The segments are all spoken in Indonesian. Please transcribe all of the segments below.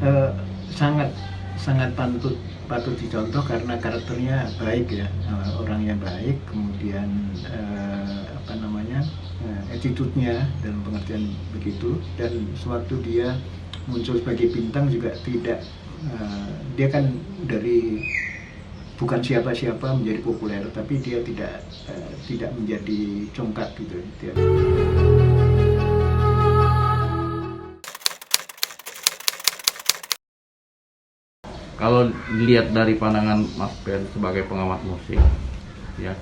Eh, sangat sangat patut dicontoh karena karakternya baik ya, orangnya baik, kemudian apa namanya, attitude-nya dalam pengertian begitu, dan sewaktu dia muncul sebagai bintang juga tidak, dia kan dari bukan siapa-siapa menjadi populer, tapi dia tidak menjadi congkak gitu dia. Kalau dilihat dari pandangan Mas Ben sebagai pengamat musik, ya,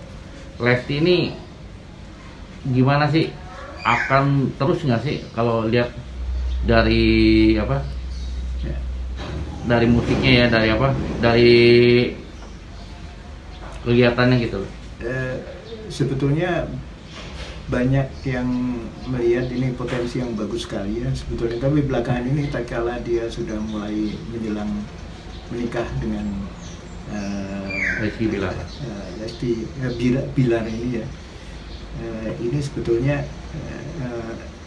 Lesti ini gimana sih? Akan terus nggak sih kalau lihat dari apa? Ya. Dari musiknya ya, dari apa? Dari kegiatannya gitu. Eh, Sebetulnya banyak yang melihat ini potensi yang bagus sekali ya sebetulnya, tapi belakangan ini tak kala dia sudah mulai menjelang menikah dengan Rizky Bilar. Bilar ini ya, ini sebetulnya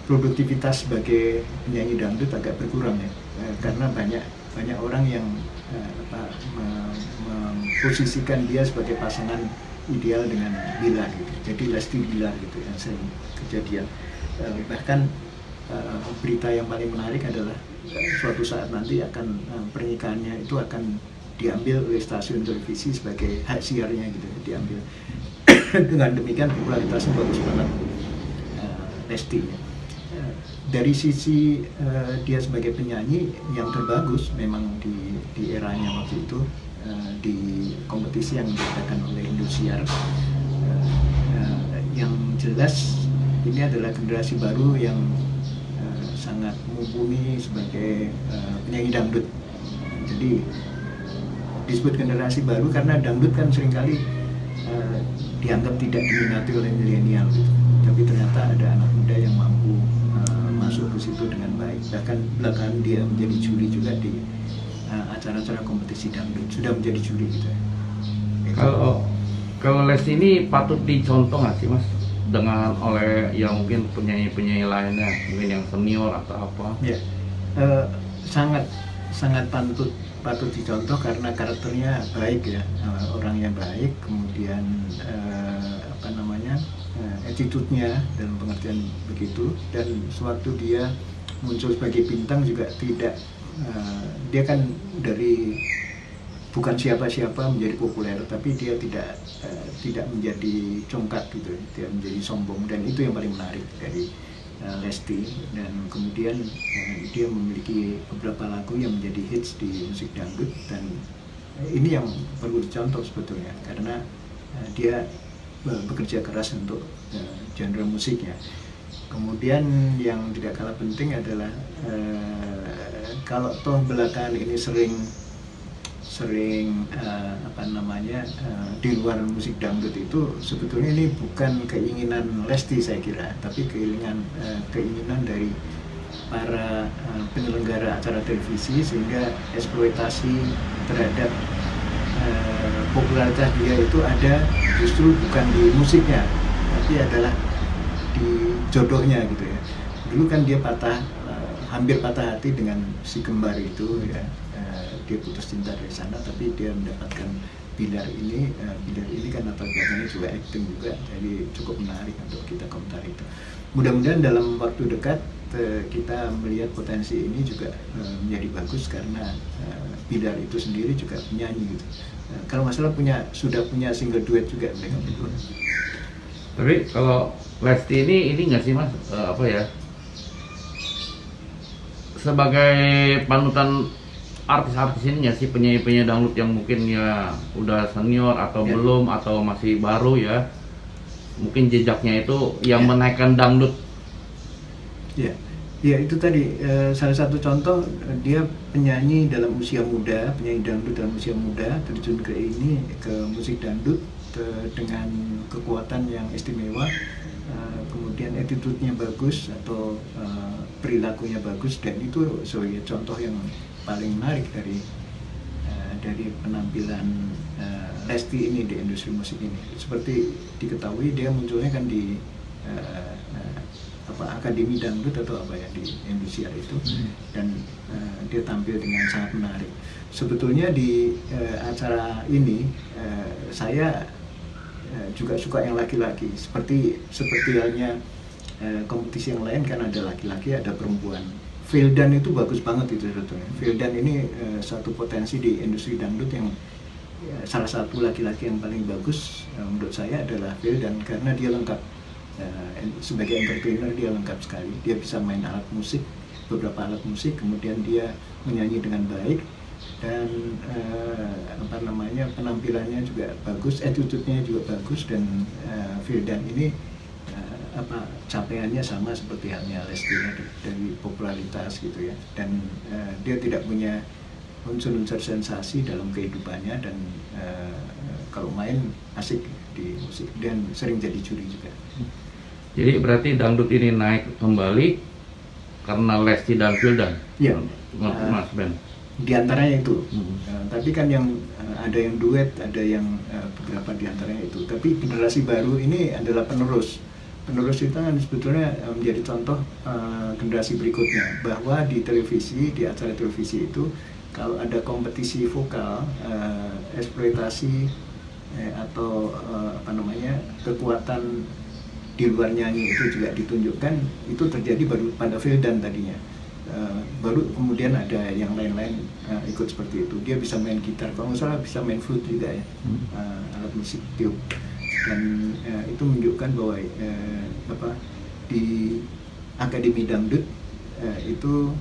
produktivitas sebagai penyanyi dangdut agak berkurang ya, karena banyak banyak orang yang memposisikan dia sebagai pasangan ideal dengan Bilar gitu. Jadi Lesti Bilar gitu yang sering kejadian. Bahkan berita yang paling menarik adalah suatu saat nanti akan pernikahannya itu akan diambil oleh stasiun televisi sebagai hak siarnya gitu, diambil. Dengan demikian popularitasnya bagus banget Lesti. Dari sisi dia sebagai penyanyi yang terbagus memang di eranya waktu itu, di kompetisi yang diadakan oleh Indosiar. Yang jelas ini adalah generasi baru yang sangat mumpuni sebagai penyanyi dangdut. Jadi disebut generasi baru karena dangdut kan seringkali dianggap tidak diminati oleh milenial gitu. Tapi ternyata ada anak muda yang mampu masuk ke situ dengan baik. Bahkan belakangan dia menjadi juri juga di acara-acara kompetisi dangdut, sudah menjadi juri gitu. Kalau Lesti ini patut dicontoh nggak sih Mas, dengan oleh yang mungkin penyanyi-penyanyi lainnya, mungkin yang senior atau apa? Ya, sangat sangat patut dicontoh karena karakternya baik ya, orangnya baik, kemudian apa namanya, attitude-nya dalam pengertian begitu, dan sewaktu dia muncul sebagai bintang juga tidak, dia kan dari bukan siapa-siapa menjadi populer, tapi dia tidak menjadi congkak gitu, tidak menjadi sombong, dan itu yang paling menarik dari Lesti. Dan kemudian dia memiliki beberapa lagu yang menjadi hits di musik dangdut, dan ini yang perlu dicontoh sebetulnya karena dia bekerja keras untuk genre musiknya. Kemudian yang tidak kalah penting adalah kalau toh belakangan ini sering apa namanya, di luar musik dangdut itu sebetulnya ini bukan keinginan Lesti saya kira, tapi keinginan dari para penyelenggara acara televisi, sehingga eksploitasi terhadap popularitas dia itu ada justru bukan di musiknya, tapi adalah di jodohnya gitu ya. Dulu kan dia hampir patah hati dengan si kembar itu ya, dia putus cinta dari sana, tapi dia mendapatkan Bilar ini. Bilar ini kan latar belakangnya juga acting juga, jadi cukup menarik untuk kita komentar itu. Mudah-mudahan dalam waktu dekat kita melihat potensi ini juga menjadi bagus karena Bilar itu sendiri juga penyanyi gitu. Kalau nggak salah sudah punya single duet juga mereka berdua. Tapi kalau Lesti ini nggak sih Mas, apa ya, sebagai panutan artis-artis ini nggak sih, penyanyi-penyanyi dangdut yang mungkin ya udah senior atau Ya. belum atau masih baru ya, mungkin jejaknya itu yang Ya. menaikkan dangdut. Ya, ya itu tadi salah satu contoh, dia penyanyi dalam usia muda, penyanyi dangdut dalam usia muda terjun ke musik dangdut dengan kekuatan yang istimewa, kemudian attitude-nya bagus atau perilakunya bagus, dan itu sebagai contoh yang paling menarik dari penampilan Lesti ini di industri musik ini. Seperti diketahui dia munculnya kan di akademi dangdut atau apa ya di Indosiar itu, dan dia tampil dengan sangat menarik. Sebetulnya di acara ini saya juga suka yang laki-laki, seperti halnya kompetisi yang lain kan ada laki-laki ada perempuan. Vildan itu bagus banget itu sebetulnya. Vildan ini satu potensi di industri dangdut yang salah satu laki-laki yang paling bagus menurut saya adalah Vildan, karena dia lengkap. Sebagai entertainer dia lengkap sekali. Dia bisa main alat musik, beberapa alat musik, kemudian dia menyanyi dengan baik, dan penampilannya juga bagus, attitude-nya juga bagus, dan Vildan ini capaiannya sama seperti halnya Lesti dari popularitas gitu ya, dan dia tidak punya unsur-unsur sensasi dalam kehidupannya, dan kalau main asik di musik dan sering jadi juri juga. Jadi berarti dangdut ini naik kembali karena Lesti dan Vildan? Iya, Mas Ben. Di antaranya itu. Tapi kan yang ada yang duet, ada yang beberapa di antaranya itu. Tapi generasi baru ini adalah penerus. Penerus itu kan sebetulnya menjadi contoh generasi berikutnya, bahwa di televisi, di acara televisi itu kalau ada kompetisi vokal, eksploitasi atau kekuatan di luar nyanyi itu juga ditunjukkan, itu terjadi baru pada Vildan tadinya. Baru kemudian ada yang lain-lain ikut seperti itu. Dia bisa main gitar, kalau nggak salah bisa main flute juga ya, alat musik tiup. Dan itu menunjukkan bahwa di akademi dangdut itu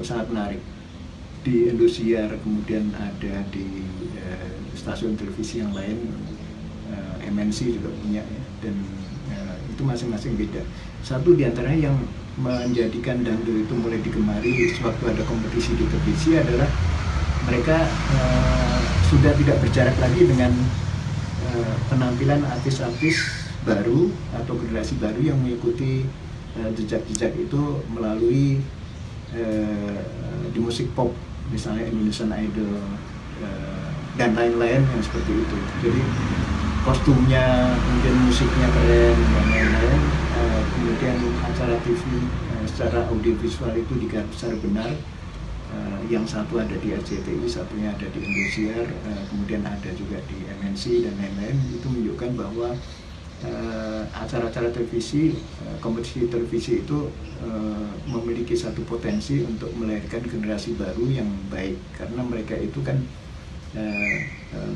sangat menarik. Di Indosiar, kemudian ada di stasiun televisi yang lain, MNC juga punya ya, dan itu masing-masing beda. Satu diantaranya yang menjadikan dangdut itu mulai digemari sewaktu ada kompetisi di televisi adalah mereka sudah tidak berjarak lagi dengan penampilan artis-artis baru atau generasi baru yang mengikuti jejak-jejak itu melalui di musik pop, misalnya Indonesian Idol dan lain-lain yang seperti itu. Jadi kostumnya, kemudian musiknya keren dan lain-lain. Kemudian acara TV secara audiovisual itu digarap secara benar. Yang satu ada di RCTI, satunya ada di Indosiar, kemudian ada juga di MNC dan lain-lain. Itu menunjukkan bahwa acara-acara televisi, kompetisi televisi itu memiliki satu potensi untuk melahirkan generasi baru yang baik, karena mereka itu kan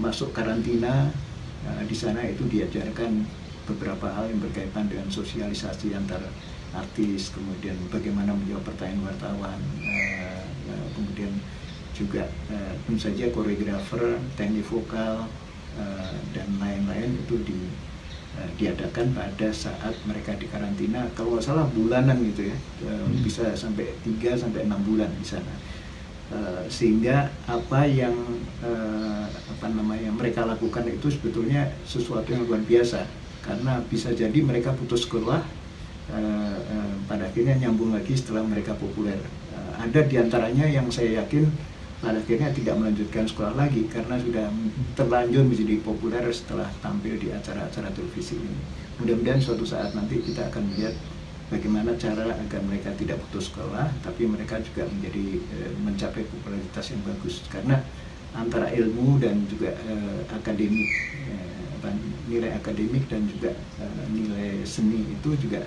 masuk karantina. Di sana itu diajarkan beberapa hal yang berkaitan dengan sosialisasi antar artis, kemudian bagaimana menjawab pertanyaan wartawan, kemudian juga tentu saja koreografer, teknik vokal, dan lain-lain itu diadakan pada saat mereka di karantina. Kalau nggak salah bulanan gitu ya, bisa sampai 3-6 bulan di sana. Sehingga apa yang mereka lakukan itu sebetulnya sesuatu yang luar biasa, karena bisa jadi mereka putus sekolah, pada akhirnya nyambung lagi setelah mereka populer. Ada diantaranya yang saya yakin pada akhirnya tidak melanjutkan sekolah lagi karena sudah terlanjur menjadi populer setelah tampil di acara-acara televisi ini. Mudah-mudahan suatu saat nanti kita akan melihat bagaimana cara agar mereka tidak putus sekolah, tapi mereka juga mencapai popularitas yang bagus, karena antara ilmu dan juga akademik, nilai akademik dan juga nilai seni itu juga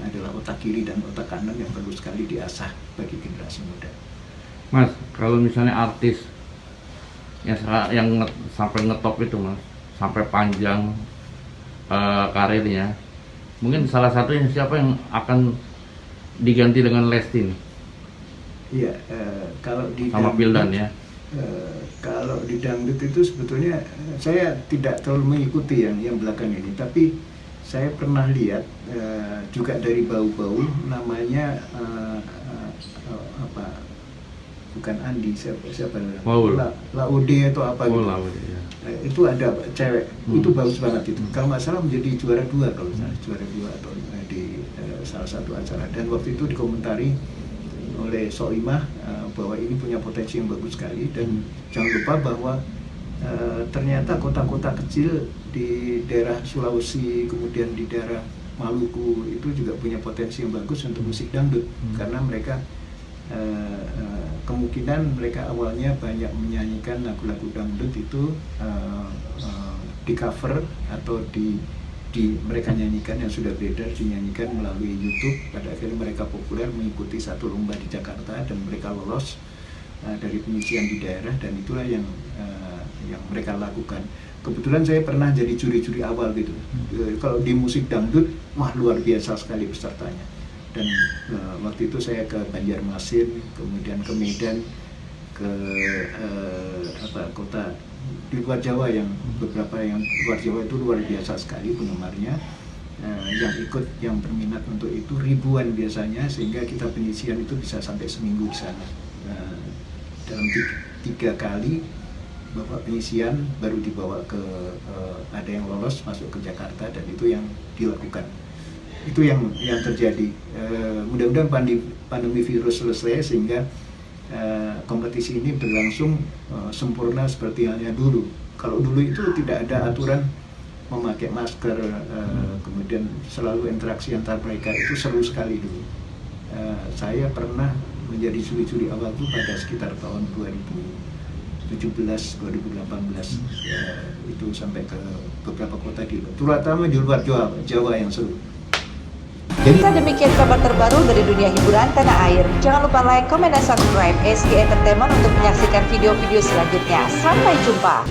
adalah otak kiri dan otak kanan yang perlu sekali diasah bagi generasi muda. Mas, kalau misalnya artis yang sampai ngetop itu Mas, sampai panjang karirnya, mungkin salah satunya siapa yang akan diganti dengan Lesti nih? Iya, kalau di sama Vildan ya. Kalau di dangdut itu sebetulnya saya tidak terlalu mengikuti yang belakang ini, tapi saya pernah lihat juga dari bau-bau namanya bukan Andi, siapa Laude atau apa gitu. Laude, ya. Itu ada cewek, itu bagus banget itu. Kalau nggak salah menjadi juara 2 kalau misalnya juara 2 atau di salah satu acara. Dan waktu itu dikomentari oleh Soimah bahwa ini punya potensi yang bagus sekali, dan jangan lupa bahwa ternyata kota-kota kecil di daerah Sulawesi, kemudian di daerah Maluku itu juga punya potensi yang bagus untuk musik dangdut, karena mereka kemungkinan mereka awalnya banyak menyanyikan lagu-lagu dangdut itu di cover atau mereka nyanyikan yang sudah beredar, dinyanyikan melalui YouTube. Pada akhirnya mereka populer, mengikuti satu lomba di Jakarta dan mereka lolos dari penyisian di daerah, dan itulah yang mereka lakukan. Kebetulan saya pernah jadi juri-juri awal gitu. Kalau di musik dangdut, wah luar biasa sekali pesertanya. Dan waktu itu saya ke Banjarmasin, kemudian ke Medan, ke kota di luar Jawa, yang beberapa yang luar Jawa itu luar biasa sekali penggemarnya. Yang ikut, yang berminat untuk itu ribuan biasanya, sehingga kita penyisian itu bisa sampai seminggu di sana. Dalam 3 kali bapak penyisian baru dibawa ke ada yang lolos masuk ke Jakarta, dan itu yang dilakukan. Itu yang terjadi. Mudah-mudahan pandemi virus selesai sehingga kompetisi ini berlangsung sempurna seperti halnya dulu. Kalau dulu itu tidak ada aturan memakai masker, kemudian selalu interaksi antar mereka, itu seru sekali dulu. Saya pernah menjadi juri-juri awal itu pada sekitar tahun 2017, 2018, itu sampai ke beberapa kota terutama di luar Jawa yang seru. Demikian kabar terbaru dari dunia hiburan tanah air. Jangan lupa like, comment, dan subscribe SG Entertainment untuk menyaksikan video-video selanjutnya. Sampai jumpa.